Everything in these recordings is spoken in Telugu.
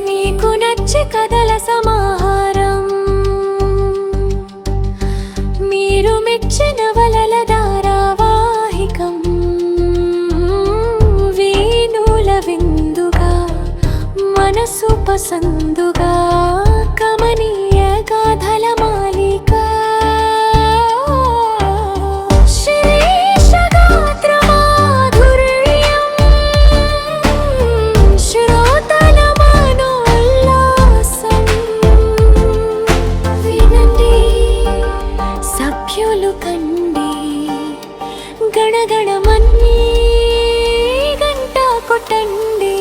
నీకు నచ్చే కథల సమాహారం, మీరు మెచ్చిన వలల ధారావాహికం, వేణుల విందుగా మనసు పసందుగా కమనీయ గాథల మాలిక. శేషగాత్ర మాధుర్యం శ్రోతల మనోల్లాసం. వినండి సభ్యులు కండి గణగణమన్నీ గంట కొట్టండి.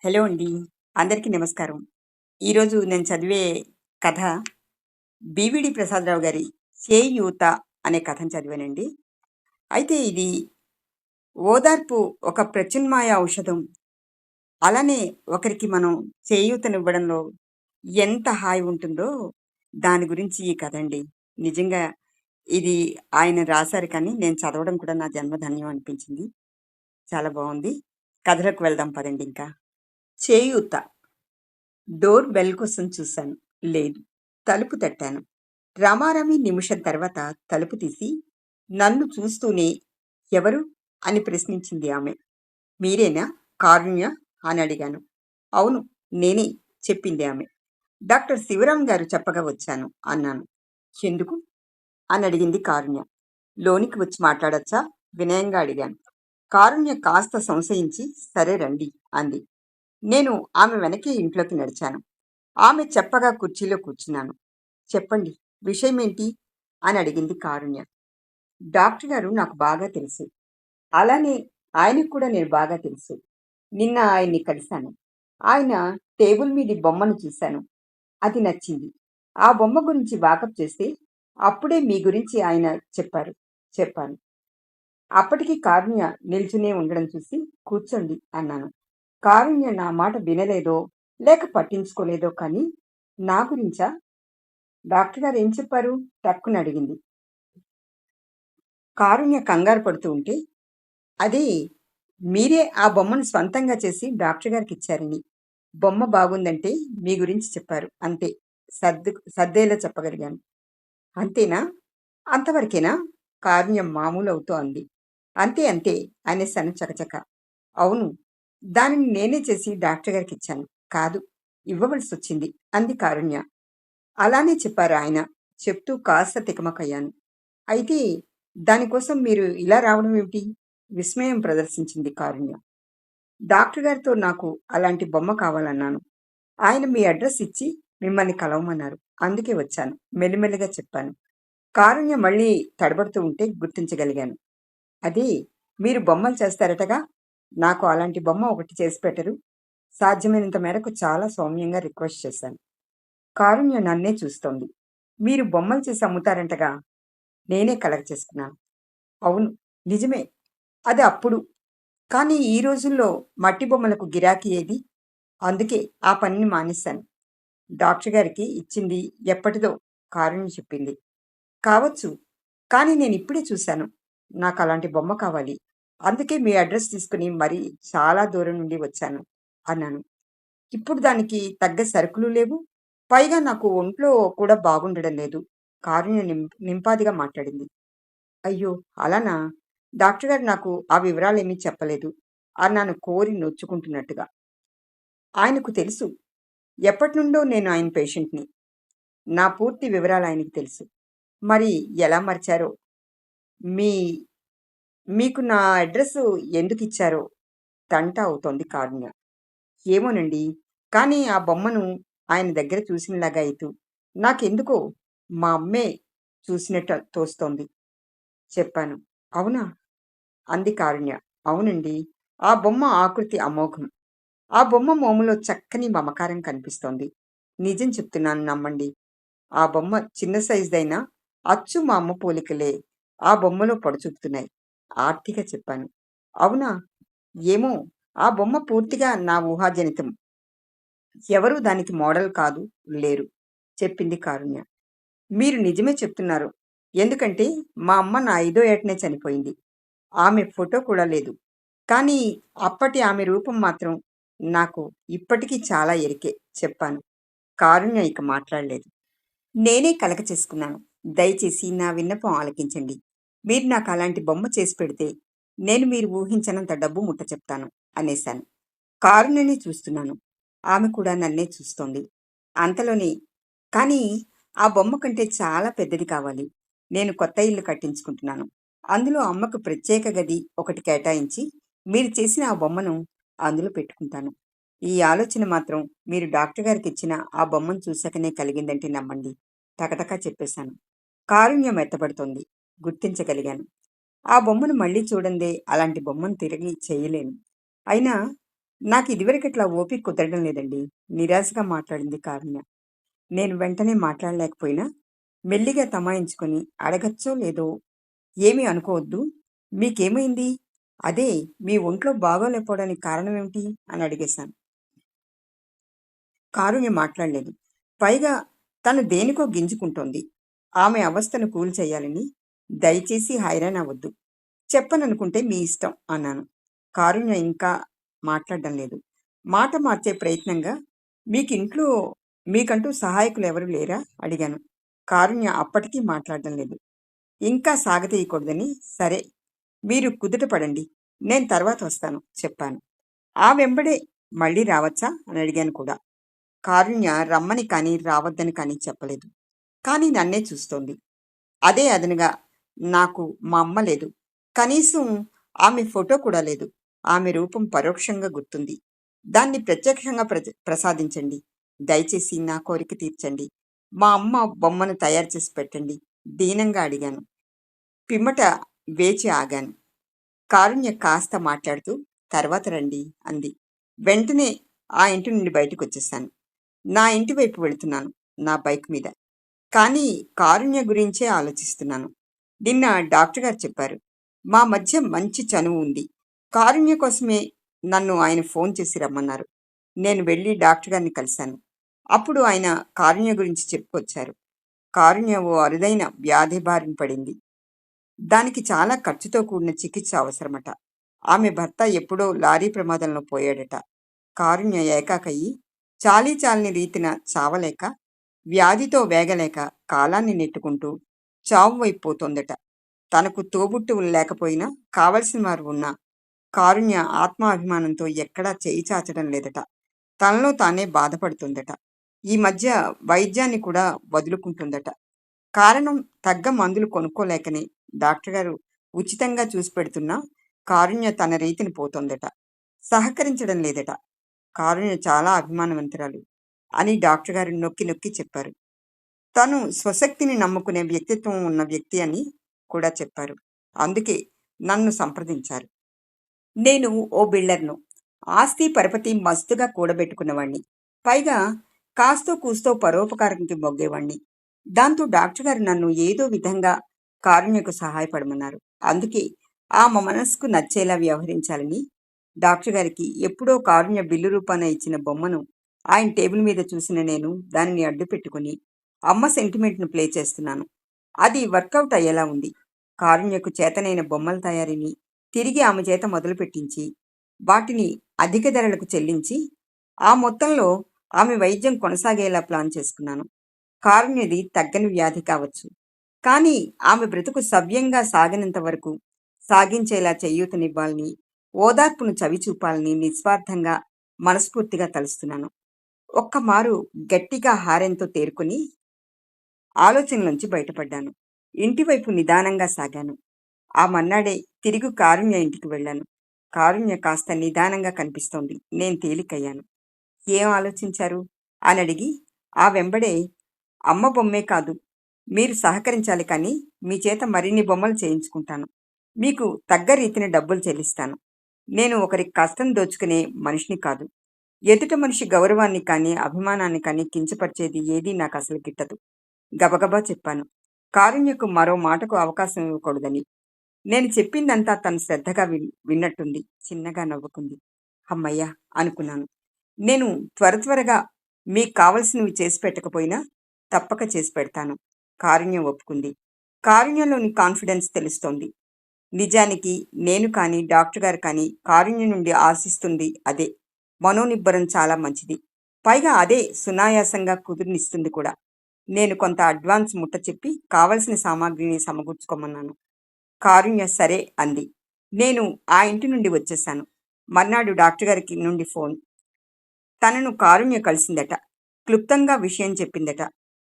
హలో అండి, అందరికీ నమస్కారం. ఈరోజు నేను చదివే కథ బివిడి ప్రసాదరావు గారి చేయూత అనే కథను చదివానండి. అయితే ఇది ఓదార్పు ఒక ప్రత్యామ్నాయ ఔషధం. అలానే ఒకరికి మనం చేయూతనివ్వడంలో ఎంత హాయి ఉంటుందో దాని గురించి ఈ కథ అండి. నిజంగా ఇది ఆయన రాశారు, కానీ నేను చదవడం కూడా నా జన్మధన్యం అనిపించింది. చాలా బాగుంది. కథలోకి వెళ్దాం పదండి. ఇంకా చేయూత. డోర్ బెల్ కోసం చూశాను, లేదు. తలుపు తట్టాను. రమారమి నిమిషం తర్వాత తలుపు తీసి నన్ను చూస్తూనే ఎవరు అని ప్రశ్నించింది ఆమె. మీరేనా కారుణ్య అని అడిగాను. అవును నేనే, చెప్పింది ఆమె. డాక్టర్ శివరాం గారు చెప్పగా వచ్చాను అన్నాను. ఎందుకు అని అడిగింది కారుణ్య. లోనికి వచ్చి మాట్లాడచ్చా వినయంగా అడిగాను. కారుణ్య కాస్త సంశయించి సరే రండి అంది. నేను ఆమె వెనకే ఇంట్లోకి నడిచాను. ఆమె చెప్పగా కుర్చీలో కూర్చున్నాను. చెప్పండి, విషయమేంటి అని అడిగింది కారుణ్య. డాక్టర్ గారు నాకు బాగా తెలుసు, అలానే ఆయనకు కూడా నేను బాగా తెలుసు. నిన్న ఆయన్ని కలిశాను. ఆయన టేబుల్ మీది బొమ్మను చూశాను, అది నచ్చింది. ఆ బొమ్మ గురించి వాకప్ చేస్తే అప్పుడే మీ గురించి ఆయన చెప్పాను. అప్పటికి కారుణ్య నిల్చునే ఉండడం చూసి కూర్చోండి అన్నాను. కారుణ్య నా మాట వినలేదో లేక పట్టించుకోలేదో కానీ నా గురించా? డాక్టర్ గారు ఏం చెప్పారు టక్కుని అడిగింది. కారుణ్య కంగారు పడుతూ ఉంటే, అదే మీరే ఆ బొమ్మను స్వంతంగా చేసి డాక్టర్ గారికి ఇచ్చారని, బొమ్మ బాగుందంటే మీ గురించి చెప్పారు అంతే. సర్దేలా చెప్పగలిగాను. అంతేనా? అంతవరకేనా? కారుణ్య మామూలు అవుతూ అంది. అంతే అంతే అనేసాను చకచక. అవును, దానిని నేనే చేసి డాక్టర్ గారికి ఇచ్చాను. కాదు, ఇవ్వవలసి వచ్చింది అంది కారుణ్య. అలానే చెప్పారు ఆయన చెప్తూ కాస్త తికమకయ్యాను. అయితే దానికోసం మీరు ఇలా రావడం ఏమిటి? విస్మయం ప్రదర్శించింది కారుణ్య. డాక్టర్ గారితో నాకు అలాంటి బొమ్మ కావాలన్నాను. ఆయన మీ అడ్రస్ ఇచ్చి మిమ్మల్ని కలవమన్నారు, అందుకే వచ్చాను మెల్లిమెల్లిగా చెప్పాను. కారుణ్య మళ్ళీ తడబడుతూ ఉంటే గుర్తించగలిగాను. అదే మీరు బొమ్మలు చేస్తారటగా, నాకు అలాంటి బొమ్మ ఒకటి చేసి పెట్టరు? సాధ్యమైనంత మేరకు చాలా సౌమ్యంగా రిక్వెస్ట్ చేశాను. కారుణ్య నన్నే చూస్తోంది. మీరు బొమ్మలు చేసి అమ్ముతారంటగా? నేనే కలెక్ట్ చేసుకున్నాను. అవును నిజమే, అది అప్పుడు. కానీ ఈ రోజుల్లో మట్టి బొమ్మలకు గిరాకీ ఏది? అందుకే ఆ పనిని మానేశాను. డాక్టర్ గారికి ఇచ్చింది ఎప్పటిదో కారుణ్య చెప్పింది. కావచ్చు, కానీ నేను ఇప్పుడే చూశాను. నాకు అలాంటి బొమ్మ కావాలి, అందుకే మీ అడ్రస్ తీసుకుని మరీ చాలా దూరం నుండి వచ్చాను అన్నాను. ఇప్పుడు దానికి తగ్గ సరుకులు లేవు, పైగా నాకు ఒంట్లో కూడా బాగుండడం లేదు. కారుణ్య నింపాదిగా మాట్లాడింది. అయ్యో అలానా? డాక్టర్ గారు నాకు ఆ వివరాలేమీ చెప్పలేదు అన్నాను కోరి నొచ్చుకుంటున్నట్టుగా. ఆయనకు తెలుసు, ఎప్పటినుండో నేను ఆయన పేషెంట్ని. నా పూర్తి వివరాలు ఆయనకి తెలుసు. మరి ఎలా మర్చారో? మీ మీకు నా అడ్రస్ ఎందుకు ఇచ్చారో తంట అవుతోంది కారుణ్య. ఏమోనండి. కానీ ఆ బొమ్మను ఆయన దగ్గర చూసినలాగా అయితూ, నాకెందుకో మా అమ్మే చూసినట్టు తోస్తోంది చెప్పాను. అవునా? అంది కారుణ్య. అవునండి. ఆ బొమ్మ ఆకృతి అమోఘం. ఆ బొమ్మ మోములో చక్కని మమకారం కనిపిస్తోంది. నిజం చెప్తున్నాను నమ్మండి. ఆ బొమ్మ చిన్న సైజుదైనా అచ్చు మా అమ్మ పోలికలే ఆ బొమ్మలో పొడచూపుతున్నాయి. ఆర్తిగా చెప్పాను. అవునా? ఏమో! ఆ బొమ్మ పూర్తిగా నా ఊహాజనితం. ఎవరూ దానికి మోడల్ కాదు, లేరు చెప్పింది కారుణ్య. మీరు నిజమే చెప్తున్నారు. ఎందుకంటే మా అమ్మ నా ఐదో ఏటనే చనిపోయింది. ఆమె ఫోటో కూడా లేదు. కానీ అప్పటి ఆమె రూపం మాత్రం నాకు ఇప్పటికీ చాలా ఎరికే చెప్పాను. కారుణ్య ఇక మాట్లాడలేదు. నేనే కలగ చేసుకున్నాను. దయచేసి నా విన్నపం ఆలకించండి. మీరు నాకు అలాంటి బొమ్మ చేసి పెడితే నేను మీరు ఊహించనంత డబ్బు ముట్ట చెప్తాను అనేశాను. కారుణ్యని చూస్తున్నాను. ఆమె కూడా నన్నే చూస్తోంది. అంతలోనే కానీ ఆ బొమ్మ కంటే చాలా పెద్దది కావాలి. నేను కొత్త ఇల్లు కట్టించుకుంటున్నాను. అందులో అమ్మకు ప్రత్యేక గది ఒకటి కేటాయించి మీరు చేసిన ఆ బొమ్మను అందులో పెట్టుకుంటాను. ఈ ఆలోచన మాత్రం మీరు డాక్టర్ గారికి ఇచ్చిన ఆ బొమ్మను చూశాకనే కలిగిందంటే నమ్మండి. టకటకా చెప్పేశాను. కారుణ్యం మెత్తబడుతోంది. గుర్తించగలిగాను. ఆ బొమ్మను మళ్ళీ చూడందే అలాంటి బొమ్మను తిరిగి చేయలేను. అయినా నాకు ఇదివరకట్లా ఓపిక కుదరడం లేదండి. నిరాశగా మాట్లాడింది కారుణ్య. నేను వెంటనే మాట్లాడలేకపోయినా మెల్లిగా తమాయించుకొని అడగచ్చో లేదో ఏమీ అనుకోవద్దు. మీకేమైంది? అదే మీ ఒంట్లో బాగోలేకపోవడానికి కారణమేమిటి? అని అడిగేశాను. కారుణ్య మాట్లాడలేదు. పైగా తను దేనికో గింజుకుంటోంది. ఆమె అవస్థను కూల్చేయాలని దయచేసి హైరాణవద్దు. చెప్పననుకుంటే మీ ఇష్టం అన్నాను. కారుణ్య ఇంకా మాట్లాడడం లేదు. మాట మార్చే ప్రయత్నంగా మీకింట్లో మీకంటూ సహాయకులెవరూ లేరా? అడిగాను. కారుణ్య అప్పటికీ మాట్లాడడం లేదు. ఇంకా సాగతీయకూడదని సరే మీరు కుదుట పడండి. నేను తర్వాత వస్తాను చెప్పాను. ఆ వెంబడే మళ్ళీ రావచ్చా? అని అడిగాను కూడా. కారుణ్య రమ్మని కానీ రావద్దని కానీ చెప్పలేదు. కానీ నన్నే చూస్తోంది. అదే అదనుగా నాకు మా అమ్మ లేదు. కనీసం ఆమె ఫోటో కూడా లేదు. ఆమె రూపం పరోక్షంగా గుర్తుంది. దాన్ని ప్రత్యక్షంగా ప్రసాదించండి. దయచేసి నా కోరిక తీర్చండి. మా అమ్మ బొమ్మను తయారు చేసి పెట్టండి దీనంగా అడిగాను. పిమ్మట వేచి ఆగాను. కారుణ్య కాస్త మాట్లాడుతూ తర్వాత రండి అంది. వెంటనే ఆ ఇంటి నుండి బయటకొచ్చేశాను. నా ఇంటి వైపు వెళుతున్నాను నా బైక్ మీద. కానీ కారుణ్య గురించే ఆలోచిస్తున్నాను. నిన్న డాక్టర్ గారు చెప్పారు. మా మధ్య మంచి చనువు ఉంది. కారుణ్య కోసమే నన్ను ఆయన ఫోన్ చేసి రమ్మన్నారు. నేను వెళ్ళి డాక్టర్ గారిని కలిశాను. అప్పుడు ఆయన కారుణ్య గురించి చెప్పుకొచ్చారు. కారుణ్య ఓ అరుదైన వ్యాధి బారిన పడింది. దానికి చాలా ఖర్చుతో కూడిన చికిత్స అవసరమట. ఆమె భర్త ఎప్పుడో లారీ ప్రమాదంలో పోయాడట. కారుణ్య ఏకాకయ్యి చాలీ చాలని రీతిన చావలేక వ్యాధితో వేగలేక కాలాన్ని నెట్టుకుంటూ చావు వైపు పోతోందట. తనకు తోబుట్టువులు లేకపోయినా కావలసిన వారు ఉన్నా కారుణ్య ఆత్మాభిమానంతో ఎక్కడా చేయి చాచడం లేదట. తనలో తానే బాధపడుతుందట. ఈ మధ్య వైద్యాన్ని కూడా వదులుకుంటుందట. కారణం తగ్గ మందులు కొనుక్కోలేకనే డాక్టర్ గారు ఉచితంగా చూసి పెడుతున్నా కారుణ్య తన రీతిని పోతోందట. సహకరించడం లేదట. కారుణ్య చాలా అభిమానవంతురాలు అని డాక్టర్ గారు నొక్కి నొక్కి చెప్పారు. తను స్వశక్తిని నమ్ముకునే వ్యక్తిత్వం ఉన్న వ్యక్తి అని కూడా చెప్పారు. అందుకే నన్ను సంప్రదించారు. నేను ఓ బిల్డర్ను. ఆస్తి పరపతి మస్తుగా కూడబెట్టుకున్నవాణ్ణి. పైగా కాస్తో కూస్తో పరోపకారంకి మొగ్గేవాణ్ణి. దాంతో డాక్టర్ గారు నన్ను ఏదో విధంగా కారుణ్యకు సహాయపడమన్నారు. అందుకే ఆమె మనసుకు నచ్చేలా వ్యవహరించాలని డాక్టర్ గారికి ఎప్పుడో కారుణ్య బిల్లు రూపాన ఇచ్చిన బొమ్మను ఆయన టేబుల్ మీద చూసిన నేను దానిని అడ్డు పెట్టుకుని అమ్మ సెంటిమెంట్ను ప్లే చేస్తున్నాను. అది వర్కౌట్ అయ్యేలా ఉంది. కారుణ్యకు చేతనైన బొమ్మల తయారీని తిరిగి ఆమె చేత మొదలు పెట్టించి వాటిని అధిక ధరలకు చెల్లించి ఆ మొత్తంలో ఆమె వైద్యం కొనసాగేలా ప్లాన్ చేసుకున్నాను. కారుణ్యది తగ్గని వ్యాధి కావచ్చు. కానీ ఆమె బ్రతుకు సవ్యంగా సాగనంత వరకు సాగించేలా చేయూతనివ్వాలని, ఓదార్పును చవిచూపాలని నిస్వార్థంగా మనస్ఫూర్తిగా తలుస్తున్నాను. ఒక్కమారు గట్టిగా హారెంతో తేరుకుని ఆలోచనలోంచి బయటపడ్డాను. ఇంటివైపు నిదానంగా సాగాను. ఆ మన్నాడే తిరిగి కారుణ్య ఇంటికి వెళ్ళాను. కారుణ్య కాస్త నిదానంగా కనిపిస్తోంది. నేను తేలికయ్యాను. ఏం ఆలోచించారు అని అడిగి ఆ వెంబడే అమ్మ బొమ్మే కాదు, మీరు సహకరించాలి కానీ మీ చేత మరిన్ని బొమ్మలు చేయించుకుంటాను. మీకు తగ్గ రీతిన డబ్బులు చెల్లిస్తాను. నేను ఒకరి కష్టం దోచుకునే మనిషిని కాదు. ఎదుట మనిషి గౌరవాన్ని కానీ అభిమానాన్ని కానీ కించపరిచేది ఏదీ నాకు అసలు గిట్టదు. గబగబా చెప్పాను. కారుణ్యకు మరో మాటకు అవకాశం ఇవ్వకూడదని. నేను చెప్పిందంతా తను శ్రద్ధగా విన్నట్టుంది. చిన్నగా నవ్వుకుంది. హమ్మయ్య అనుకున్నాను. నేను త్వరగా మీకు కావలసినవి చేసి పెట్టకపోయినా తప్పక చేసి పెడతాను. కారుణ్యం ఒప్పుకుంది. కారుణ్యంలోని కాన్ఫిడెన్స్ తెలుస్తోంది. నిజానికి నేను కానీ డాక్టర్ గారు కానీ కారుణ్యం నుండి ఆశిస్తుంది అదే. మనోనిబ్బరం చాలా మంచిది. పైగా అదే సునాయాసంగా కుదురునిస్తుంది కూడా. నేను కొంత అడ్వాన్స్ ముట్ట చెప్పి కావలసిన సామాగ్రిని సమకూర్చుకోమన్నాను. కారుణ్య సరే అంది. నేను ఆ ఇంటి నుండి వచ్చేశాను. మర్నాడు డాక్టర్ గారికి నుండి ఫోన్. తనను కారుణ్య కలిసిందట. క్లుప్తంగా విషయం చెప్పిందట.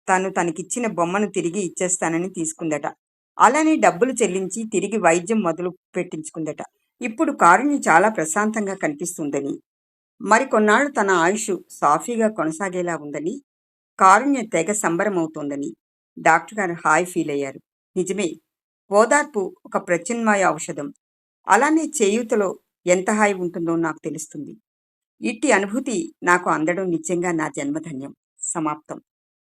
తను తనకిచ్చిన బొమ్మను తిరిగి ఇచ్చేస్తానని తీసుకుందట. అలానే డబ్బులు చెల్లించి తిరిగి వైద్యం మొదలు పెట్టించుకుందట. ఇప్పుడు కారుణ్య చాలా ప్రశాంతంగా కనిపిస్తుందని, మరికొన్నాళ్ళు తన ఆయుష్ సాఫీగా కొనసాగేలా ఉందని, కారుణ్య తెగ సంబరమవుతోందని డాక్టర్ గారు హాయ్ ఫీల్ అయ్యారు. నిజమే, ఓదార్పు ఒక ప్రత్యామ్నాయ ఔషధం. అలానే చేయూతలో ఎంత హాయి ఉంటుందో నాకు తెలుస్తుంది. ఇట్టి అనుభూతి నాకు అందడం నిజంగా నా జన్మధన్యం. సమాప్తం.